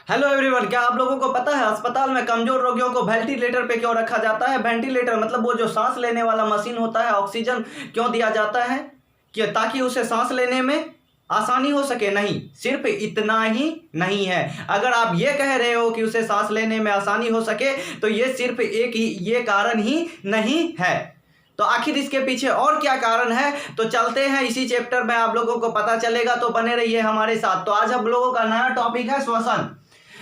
Hello everyone, क्या आप लोगों को पता है अस्पताल में कमजोर रोगियों को वेंटिलेटर पे क्यों रखा जाता है? वेंटिलेटर मतलब वो जो सांस लेने वाला मशीन होता है, ऑक्सीजन क्यों दिया जाता है? कि ताकि उसे सांस लेने में आसानी हो सके? नहीं, सिर्फ इतना ही नहीं है। अगर आप ये कह रहे हो कि उसे सांस लेने में आसानी हो सके तो ये सिर्फ एक ही ये कारण ही नहीं है। तो आखिर इसके पीछे और क्या कारण है, तो चलते हैं इसी चैप्टर में, आप लोगों को पता चलेगा। तो बने रहिए हमारे साथ। तो आज हम लोगों का नया टॉपिक है श्वसन,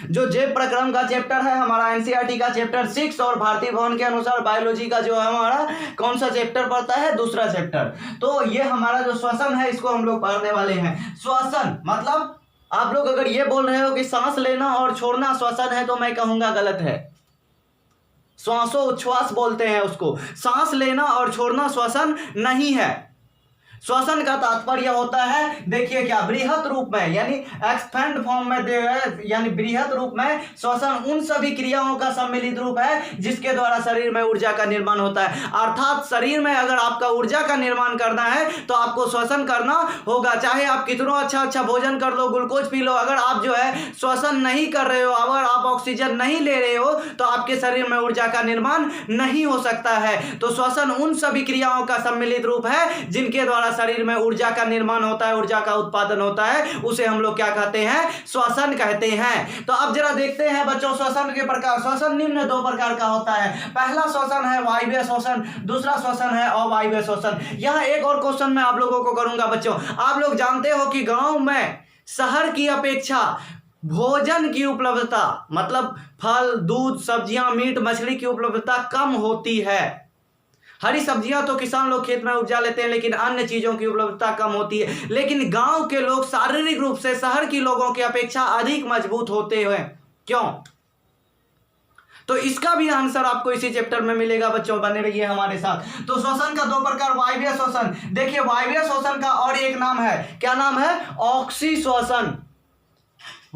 जो जेब प्रक्रम का चैप्टर है हमारा, एनसीईआरटी का चैप्टर 6 और भारतीय भवन के अनुसार बायोलॉजी का जो है हमारा कौन सा चैप्टर पढ़ता है? दूसरा चैप्टर। तो ये हमारा जो श्वसन है इसको हम लोग पढ़ने वाले हैं। श्वसन मतलब आप लोग अगर ये बोल रहे हो कि सांस लेना और छोड़ना श्वसन है तो मैं कहूंगा गलत है। श्वासोच्छ्वास बोलते हैं उसको, सांस लेना और छोड़ना श्वसन नहीं है। श्वसन का तात्पर्य होता है, देखिए क्या, बृहत रूप में यानी एक्सपेंड फॉर्म में, यानी बृहत रूप में श्वसन उन सभी क्रियाओं का सम्मिलित रूप है जिसके द्वारा शरीर में ऊर्जा का निर्माण होता है। अर्थात शरीर में अगर आपका ऊर्जा का निर्माण करना है तो आपको श्वसन करना होगा। चाहे आप कितना अच्छा भोजन कर लो, ग्लूकोज पी लो, अगर आप जो है श्वसन नहीं कर रहे हो, अगर आप ऑक्सीजन नहीं ले रहे हो तो आपके शरीर में ऊर्जा का निर्माण नहीं हो सकता है। तो श्वसन उन सभी क्रियाओं का सम्मिलित रूप है जिनके द्वारा शरीर में ऊर्जा का निर्माण होता है, ऊर्जा का उत्पादन होता है, उसे हम लोग क्या कहते हैं? श्वसन कहते हैं। तो अब जरा देखते हैं बच्चों श्वसन के प्रकार। श्वसन निम्न दो प्रकार का होता है। पहला श्वसन है वायवीय श्वसन, दूसरा श्वसन है अवायवीय श्वसन। यहां एक और क्वेश्चन मैं आप लोगों को करूंगा बच्चों। आप लोग जानते हो कि गांव में शहर की अपेक्षा भोजन की उपलब्धता, मतलब फल, दूध, सब्जियां, मीट, मछली की उपलब्धता कम होती है। हरी सब्जियां तो किसान लोग खेत में उपजा लेते हैं, लेकिन अन्य चीजों की उपलब्धता कम होती है। लेकिन गांव के लोग शारीरिक रूप से शहर के लोगों की अपेक्षा अधिक मजबूत होते हैं। क्यों? तो इसका भी आंसर आपको इसी चैप्टर में मिलेगा बच्चों, बने रहिए हमारे साथ। तो श्वसन का दो प्रकार, वायवीय श्वसन। देखिए वायवीय श्वसन का और एक नाम है, क्या नाम है? ऑक्सी श्वसन।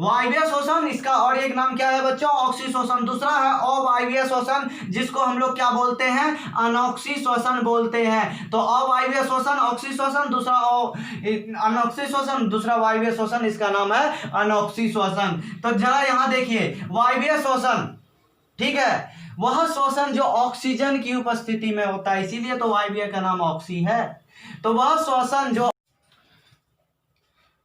वायवीय श्वसन, इसका और एक नाम क्या है बच्चों? ऑक्सी श्वसन। दूसरा है अवायवीय श्वसन, जिसको हम लोग क्या बोलते हैं? अनॉक्सी श्वसन बोलते हैं। तो अवायवीय श्वसन ऑक्सी श्वसन, दूसरा अनॉक्सी श्वसन, दूसरा वायवीय श्वसन, इसका नाम है अनॉक्सी श्वसन। तो जरा यहां देखिए, वायवीय श्वसन, ठीक है, वह श्वसन जो ऑक्सीजन की उपस्थिति में होता है, इसीलिए तो वायवीय का नाम ऑक्सी है। तो वह श्वसन जो,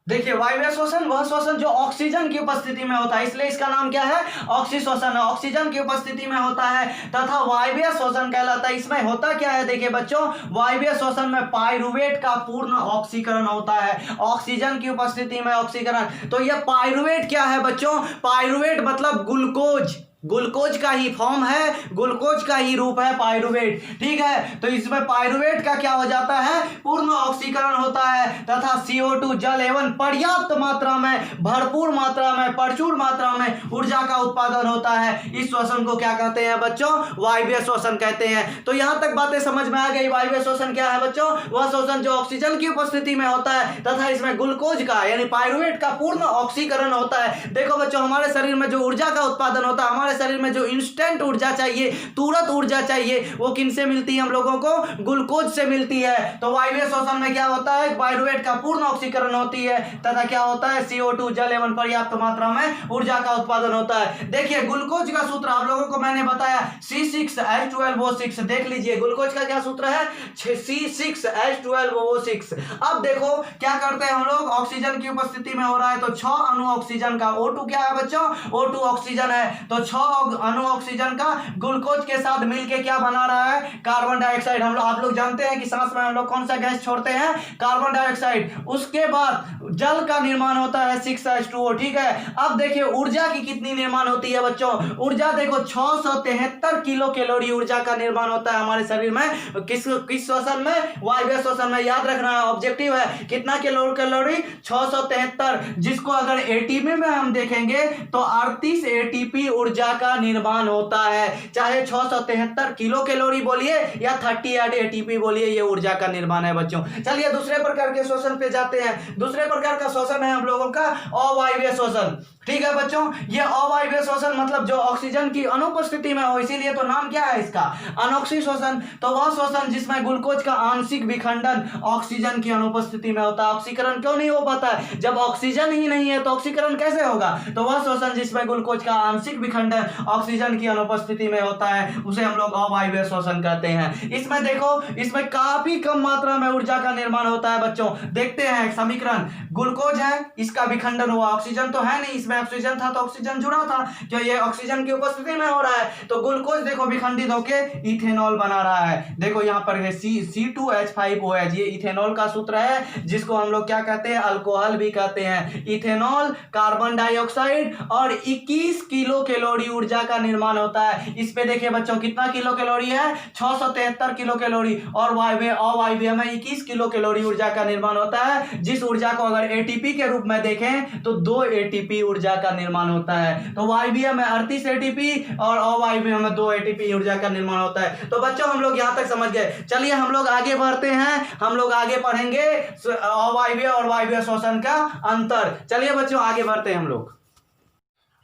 देखिए वायवीय श्वसन वह श्वसन जो ऑक्सीजन की उपस्थिति में होता है, इसलिए इसका नाम क्या है? ऑक्सी श्वसन है, ऑक्सीजन की उपस्थिति में होता है। तथा वायवीय श्वसन कहलाता है। इसमें होता क्या है? देखिए बच्चों, वायवीय श्वसन में पाइरुवेट का पूर्ण ऑक्सीकरण होता है, ऑक्सीजन की उपस्थिति में ऑक्सीकरण। तो यह पाइरुवेट क्या है बच्चों? पाइरुवेट मतलब ग्लूकोज, ग्लूकोज का ही फॉर्म है, ग्लूकोज का ही रूप है पाइरुवेट, ठीक है। तो इसमें पाइरुवेट का क्या हो जाता है? पूर्ण ऑक्सीकरण होता है। तथा CO2 जल एवं पर्याप्त मात्रा में, भरपूर मात्रा में, प्रचुर मात्रा में ऊर्जा का उत्पादन होता है। इस श्वसन को क्या कहते हैं बच्चों? वायवीय श्वसन कहते हैं। तो यहां तक बातें समझ में आ गई। वायवीय श्वसन क्या है बच्चों? वह श्वसन जो ऑक्सीजन की उपस्थिति में होता है तथा इसमें ग्लूकोज का यानी पाइरुवेट का पूर्ण ऑक्सीकरण होता है। देखो बच्चों, हमारे शरीर में जो ऊर्जा का उत्पादन होता है, हमारे शरीर में जो इंस्टेंट ऊर्जा चाहिए, तुरंत ऊर्जा चाहिए, वो किनसे मिलती है हम लोगों को? ग्लूकोज से मिलती है। तो वायवीय श्वसन में क्या होता है? पाइरुवेट का पूर्ण ऑक्सीकरण होती है तथा क्या होता है? CO2 जल एवं पर्याप्त मात्रा में ऊर्जा का उत्पादन होता है। देखिए ग्लूकोज का सूत्र आप लोगों को मैंने बताया, C6H12O6। देख लीजिए ग्लूकोज का क्या सूत्र है? C6H12O6। अब देखो क्या करते हैं हम लोग, ऑक्सीजन की उपस्थिति में हो रहा है तो 6 अणु ऑक्सीजन का, O2 क्या है बच्चों? O2 ऑक्सीजन है। तो 6 अणु ऑक्सीजन का ग्लूकोज के साथ मिलकर क्या बना रहा है? Carbon dioxide. हम लोग, आप लोग जानते हैं कि सांस में हम लोग कौन सा गैस छोड़ते हैं? Carbon dioxide. उसके बाद जल का निर्माण होता है 6H2O, ठीक है। अब देखिए ऊर्जा की कितनी निर्माण होती है बच्चों? ऊर्जा देखो 673 किलो कैलोरी ऊर्जा का निर्माण होता है हमारे शरीर में। किस श्वसन में? वायवीय श्वसन में। याद रखना है, ऑब्जेक्टिव है, कितना कैलोरी? 673, जिसको अगर ATP में हम देखेंगे तो 38 ATP ऊर्जा ऊर्जा का निर्माण होता है, चाहे 673 किलो कैलोरी बोलिए या 38 एटीपी बोलिए, ये ऊर्जा का निर्माण है बच्चों। चलिए दूसरे प्रकार के श्वसन पे जाते हैं। दूसरे प्रकार का श्वसन है हम लोगों का अवायवीय श्वसन। ठीक है बच्चों, ये अवायवीय श्वसन मतलब जो ऑक्सीजन की अनुपस्थिति में हो, इसीलिए तो नाम क्या है इसका, अनोक्सी श्वसन। तो वह श्वसन जिसमें ग्लूकोज का आंशिक विखंडन ऑक्सीजन की अनुपस्थिति में होता है। ऑक्सीकरण क्यों नहीं हो पाता है, जब ऑक्सीजन ही नहीं है तो ऑक्सीकरण कैसे होगा। तो वह श्वसन जिसमें ग्लूकोज का आंशिक विखंडन ऑक्सीजन की अनुपस्थिति में होता है, उसे हम लोग अवायवीय श्वसन कहते हैं। इसमें देखो, इसमें काफी कम मात्रा में ऊर्जा का निर्माण होता है बच्चों। देखते हैं समीकरण, ग्लूकोज है, इसका विखंडन हुआ, ऑक्सीजन तो है नहीं, इसमें ऑक्सीजन था तो ऑक्सीजन जुड़ा था, जो ये ऑक्सीजन की उपस्थिति में हो रहा है, तो ग्लूकोज देखो विखंडित होके इथेनॉल बना रहा है। देखो यहाँ पर C2H5OH, ये इथेनॉल का सूत्र है, जिसको हम लोग क्या कहते हैं, अल्कोहल भी कहते हैं। इथेनॉल, कार्बन डाइऑक्साइड और 21 किलो कैलोरी ऊर्जा का निर्माण होता है। इस पे देखिए बच्चों कितना किलो कैलोरी है, 673 किलो कैलोरी, और अवायवीय में 21 किलो कैलोरी ऊर्जा का निर्माण होता है, जिस ऊर्जा को अगर एटीपी के रूप में देखें तो 2 एटीपी ऊर्जा का निर्माण होता है। तो वायवीय में 38 एटीपी और अवायवीय में 2 एटीपी ऊर्जा का निर्माण होता है। तो बच्चों हम लोग यहां तक समझ गए। चलिए हम लोग आगे बढ़ते हैं, हम लोग आगे पढ़ेंगे अवायवीय और वायवीय श्वसन का अंतर। चलिए बच्चों आगे बढ़ते हैं हम लोग,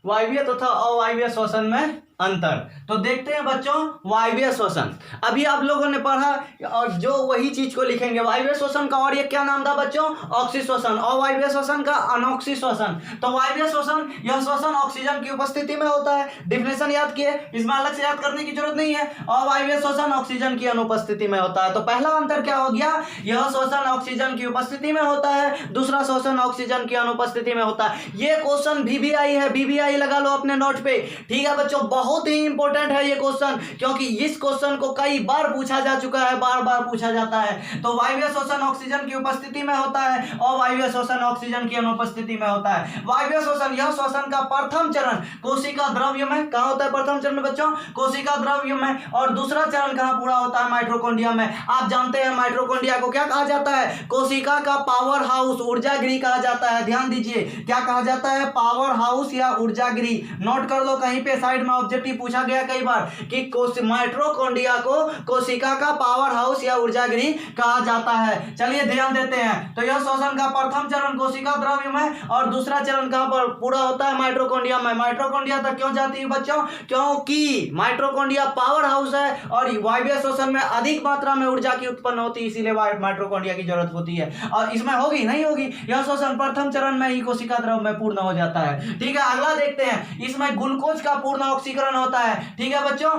वायवीय तथा अवायवीय श्वसन में अंतर। तो देखते हैं बच्चों वायवीय श्वसन। अभी आप लोगों ने पढ़ा और जो वही चीज को लिखेंगे, वायवीय श्वसन का और ये क्या नाम था बच्चों, ऑक्सी श्वसन। अवायवीय श्वसन का अनोक्सी श्वसन। तो वायवीय श्वसन, यह श्वसन ऑक्सीजन की उपस्थिति में होता है। डिफिनेशन याद किए, इसमें अलग से याद करने की जरूरत नहीं है। अवायवीय श्वसन ऑक्सीजन की अनुपस्थिति में होता है। तो पहला अंतर क्या हो गया, यह श्वसन ऑक्सीजन की उपस्थिति में होता है, दूसरा श्वसन ऑक्सीजन की अनुपस्थिति में होता है। ये क्वेश्चन VVI है, VVI लगा लो अपने नोट पे। ठीक है बच्चों, बहुत ही इंपॉर्टेंट है ये क्वेश्चन, क्योंकि इस क्वेश्चन को कई बार पूछा जा चुका है, बार बार पूछा जाता है। तो वायवीय श्वसन ऑक्सीजन की उपस्थिति में होता है, और वायवीय श्वसन ऑक्सीजन की अनुपस्थिति में होता है। वायवीय श्वसन, यह श्वसन का प्रथम चरण कोशिका द्रव्य में, कहां होता है प्रथम चरण बच्चों, कोशिका द्रव्य में, और दूसरा चरण कहां पूरा होता है, माइटोकॉन्ड्रिया में। आप जानते हैं माइटोकॉन्ड्रिया को क्या कहा जाता है, कोशिका का पावर हाउस, ऊर्जागृह कहा जाता है। ध्यान दीजिए, क्या कहा जाता है, पावर हाउस या ऊर्जागृह। नोट कर लो कहीं पे साइड में, ऑब्जेक्टिव पूछा गया कई बार कि माइटोकॉन्ड्रिया को कोशिका का पावर हाउस या ऊर्जागृह कहा जाता है। चलिए ध्यान देते हैं। तो यह श्वसन का प्रथम चरण कोशिका द्रव्य में, और दूसरा चरण कहां पर पूरा होता है, माइटोकॉन्ड्रिया में। माइटोकॉन्ड्रिया तक क्यों जाती है बच्चों, क्योंकि माइटोकॉन्ड्रिया पावर हाउस है और वायवीय श्वसन में अधिक मात्रा में ऊर्जा की उत्पन्न होती है, इसीलिए माइटोकॉन्ड्रिया की जरूरत होती है। और इसमें होगी नहीं होगी, यह श्वसन प्रथम चरण में ही कोशिका द्रव्य में पूर्ण हो जाता है। ठीक है, अगला देखते हैं, इसमें ग्लूकोज का पूर्ण ऑक्सीकरण होता है। ठीक है बच्चों,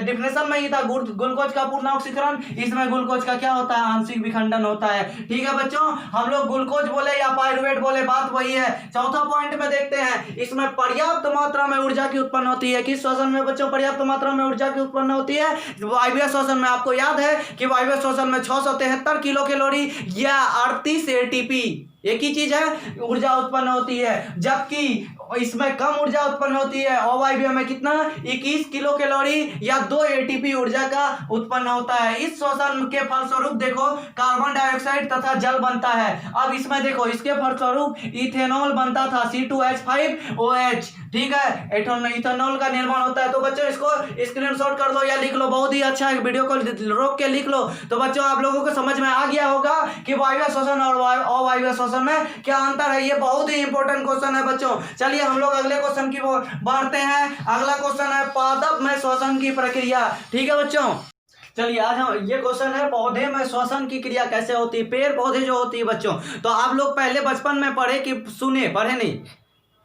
डिफिनेशन में ही था ग्लूकोज का पूर्ण ऑक्सीकरण, इसमें ग्लूकोज का क्या होता है, आंशिक विखंडन होता है। ठीक है बच्चों, हम लोग ग्लूकोज बोले या पायरुवेट बोले, बात वही है। चौथा पॉइंट में देखते हैं, इसमें पर्याप्त मात्रा में ऊर्जा की उत्पन्न होती है। किस श्वसन में बच्चों पर्याप्त मात्रा में ऊर्जा की उत्पन्न होती है, वायवीय श्वसन में। आपको याद है कि वायवीय श्वसन में 673 किलो कैलोरी या 38 एटीपी, एक ही चीज है, ऊर्जा उत्पन्न होती है, जबकि इसमें कम ऊर्जा उत्पन्न होती है। अवायवीय में कितना, 21 किलो कैलोरी या 2 एटीपी ऊर्जा का उत्पन्न होता है। इस श्वसन के फलस्वरूप देखो कार्बन डाइऑक्साइड तथा जल बनता है। अब इसमें देखो, इसके फलस्वरूप इथेनॉल बनता था, C2H5OH। ठीक है, इथेनॉल का निर्माण होता है। तो बच्चों इसको स्क्रीनशॉट कर लो या लिख लो, बहुत ही अच्छा है, वीडियो को रोक के लिख लो। तो बच्चों आप लोगों को समझ में आ गया होगा कि वायवीय श्वसन और अवायवीय श्वसन में क्या अंतर है। ये बहुत ही इंपॉर्टेंट क्वेश्चन है बच्चों। चलिए हम लोग अगले क्वेश्चन की ओर बढ़ते हैं। अगला क्वेश्चन है पादप में श्वसन की प्रक्रिया। ठीक है बच्चों, चलिए आज हम, ये क्वेश्चन है पौधे में श्वसन की क्रिया कैसे होती है, पेड़ पौधे जो होती है बच्चों। तो आप लोग पहले बचपन में पढ़े कि सुने, पढ़े नहीं,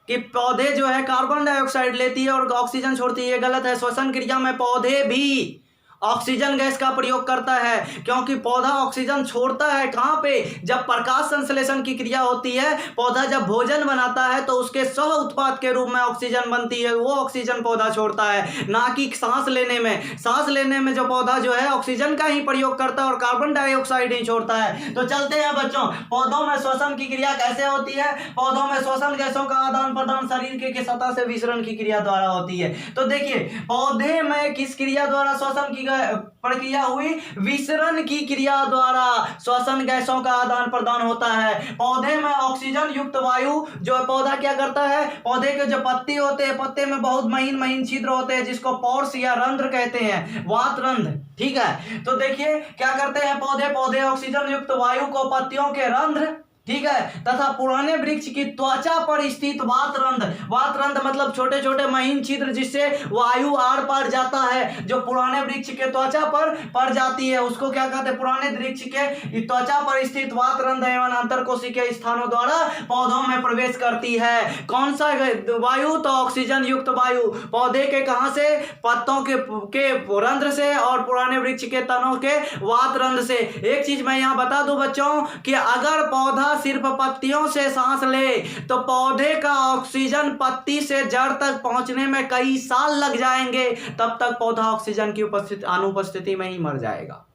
कि पौधे जो है कार्बन डाइऑक्साइड लेती है और ऑक्सीजन छोड़ती है। ये गलत है। श्वसन क्रिया में पौधे भी ऑक्सीजन गैस का प्रयोग करता है, क्योंकि पौधा ऑक्सीजन छोड़ता है कहाँ पे, जब प्रकाश संश्लेषण की क्रिया होती है। पौधा जब भोजन बनाता है तो उसके सह उत्पाद के रूप में ऑक्सीजन बनती है, वो ऑक्सीजन पौधा छोड़ता है, ना कि सांस लेने में। सांस लेने में जो पौधा जो है ऑक्सीजन का ही प्रयोग करता है और कार्बन डाइऑक्साइड ही छोड़ता है। तो चलते हैं बच्चों, पौधों में श्वसन की क्रिया कैसे होती है। पौधों में श्वसन गैसों का आदान प्रदान शरीर के सतह से विसरण की क्रिया द्वारा होती है। तो देखिए, पौधे में किस क्रिया द्वारा श्वसन की प्रक्रिया हुई विसरण की क्रिया द्वारा श्वसन गैसों का आदान प्रदान होता है। पौधे में ऑक्सीजन युक्त वायु जो पौधा क्या करता है, पौधे के जो पत्ती होते हैं, पत्ते में बहुत महीन महीन छिद्र होते हैं जिसको पोर्स या रंध्र कहते हैं, वात रंध्र। ठीक है, तो देखिए क्या करते हैं पौधे ऑक्सीजन युक्त वायु को पत्तियों के रंध्र, ठीक है, तथा पुराने वृक्ष की त्वचा पर स्थित वात रंध्र मतलब छोटे छोटे महीन छिद्र जिससे वायु आर पार जाता है, जो पुराने वृक्ष के त्वचा पर पड़ जाती है उसको क्या कहते हैं, पुराने वृक्ष के त्वचा पर स्थित वात रंध्र एवं अंतरकोशिकीय स्थानों द्वारा पौधों में प्रवेश करती है। कौन सा वायु, तो ऑक्सीजन युक्त वायु पौधे के कहां से, पत्तों के रंध्र से और पुराने वृक्ष के तनों के वात रंध्र से। एक चीज मैं यहां बता दूं बच्चों कि अगर पौधा सिर्फ पत्तियों से सांस ले तो पौधे का ऑक्सीजन पत्ती से जड़ तक पहुंचने में कई साल लग जाएंगे, तब तक पौधा ऑक्सीजन की अनुपस्थिति में ही मर जाएगा।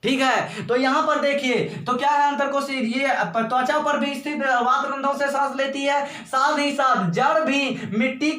ठीक है, तो यहां पर देखिए तो क्या है, अंतरकोशिकीय ये त्वचा पर भी स्थित वात रंध्रों से सांस लेती है, साथ ही साथ जड़ भी मिट्टी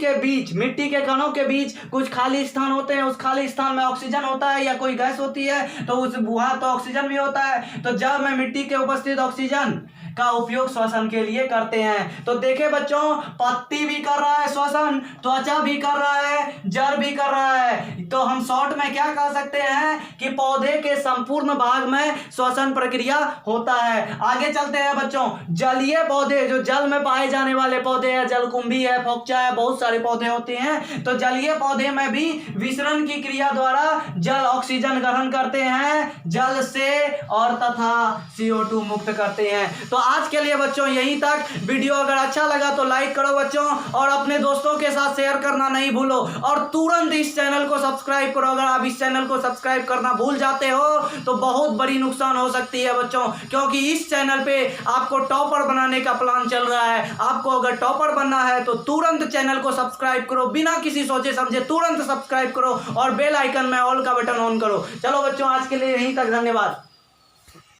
के कणों के बीच कुछ खाली स्थान होते हैं, उस खाली स्थान में ऑक्सीजन होता है या कोई गैस होती है तो उस वहां तो ऑक्सीजन भी होता है, तो जड़ में मिट्टी के उपस्थित ऑक्सीजन का उपयोग श्वसन के लिए करते हैं। तो देखे बच्चों, पत्ती भी कर रहा है श्वसन, त्वचा भी कर रहा है, जड़ भी कर रहा है, तो हम शॉर्ट में क्या कह सकते हैं कि पौधे के संपूर्ण भाग में श्वसन प्रक्रिया होता है। आगे चलते हैं बच्चों, जलीय पौधे जो जल में पाए जाने वाले पौधे हैं, जलकुंभी है, फोक्चा है, बहुत सारे पौधे होते हैं, तो जलीय पौधे में भी विसरण की क्रिया द्वारा जल ऑक्सीजन ग्रहण करते हैं जल से और तथा CO2 मुक्त करते हैं। तो आज के लिए बच्चों यहीं तक। वीडियो अगर अच्छा लगा तो लाइक करो बच्चों और अपने दोस्तों के साथ शेयर करना नहीं भूलो और तुरंत इस चैनल को सब्सक्राइब करो। अगर आप इस चैनल को सब्सक्राइब करना भूल जाते हो तो बहुत बड़ी नुकसान हो सकती है बच्चों, क्योंकि इस चैनल पे आपको टॉपर बनाने का प्लान चल रहा है। आपको अगर टॉपर बनना है तो तुरंत चैनल को सब्सक्राइब करो, बिना किसी सोचे समझे तुरंत सब्सक्राइब करो और बेल आइकन में ऑल का बटन ऑन करो। चलो बच्चों आज के लिए यहीं तक, धन्यवाद।